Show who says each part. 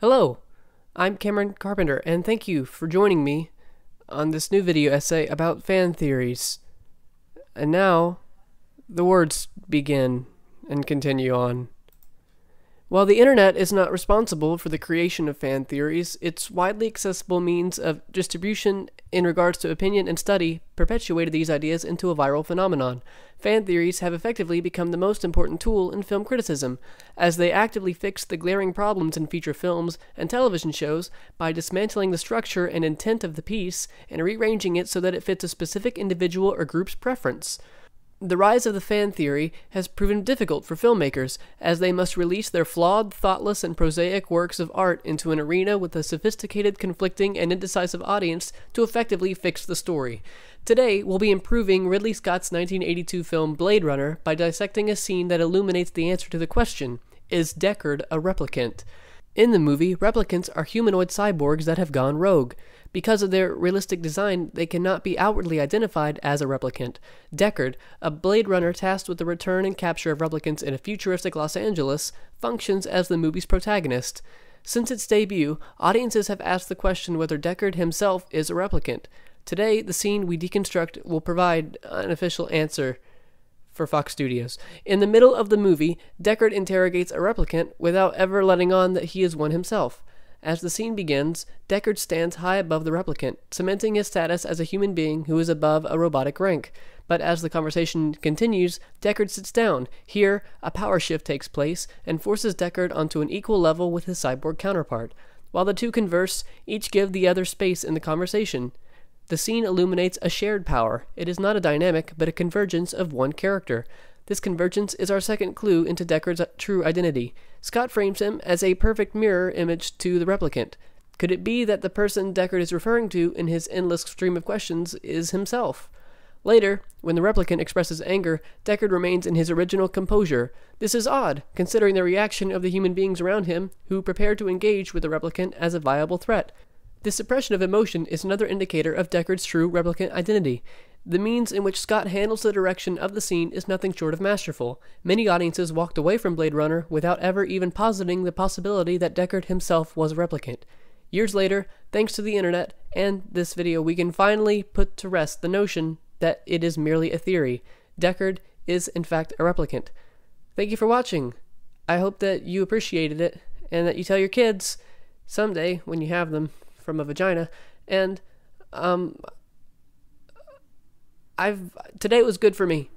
Speaker 1: Hello, I'm Cameron Carpenter, and thank you for joining me on this new video essay about fan theories. And now, the words begin and continue on. While the internet is not responsible for the creation of fan theories, its widely accessible means of distribution in regards to opinion and study perpetuated these ideas into a viral phenomenon. Fan theories have effectively become the most important tool in film criticism, as they actively fix the glaring problems in feature films and television shows by dismantling the structure and intent of the piece and rearranging it so that it fits a specific individual or group's preference. The rise of the fan theory has proven difficult for filmmakers, as they must release their flawed, thoughtless, and prosaic works of art into an arena with a sophisticated, conflicting, and indecisive audience to effectively fix the story. Today, we'll be improving Ridley Scott's 1982 film Blade Runner by dissecting a scene that illuminates the answer to the question, is Deckard a replicant? In the movie, replicants are humanoid cyborgs that have gone rogue. Because of their realistic design, they cannot be outwardly identified as a replicant. Deckard, a Blade Runner tasked with the return and capture of replicants in a futuristic Los Angeles, functions as the movie's protagonist. Since its debut, audiences have asked the question whether Deckard himself is a replicant. Today, the scene we deconstruct will provide an official answer for Fox Studios. In the middle of the movie, Deckard interrogates a replicant without ever letting on that he is one himself. As the scene begins, Deckard stands high above the replicant, cementing his status as a human being who is above a robotic rank. But as the conversation continues, Deckard sits down. Here, a power shift takes place and forces Deckard onto an equal level with his cyborg counterpart. While the two converse, each give the other space in the conversation. The scene illuminates a shared power. It is not a dynamic, but a convergence of one character. This convergence is our second clue into Deckard's true identity. Scott frames him as a perfect mirror image to the replicant. Could it be that the person Deckard is referring to in his endless stream of questions is himself? Later, when the replicant expresses anger, Deckard remains in his original composure. This is odd, considering the reaction of the human beings around him, who prepare to engage with the replicant as a viable threat. This suppression of emotion is another indicator of Deckard's true replicant identity. The means in which Scott handles the direction of the scene is nothing short of masterful. Many audiences walked away from Blade Runner without ever even positing the possibility that Deckard himself was a replicant. Years later, thanks to the internet and this video, we can finally put to rest the notion that it is merely a theory. Deckard is in fact a replicant. Thank you for watching. I hope that you appreciated it and that you tell your kids someday when you have them from a vagina. And today was good for me.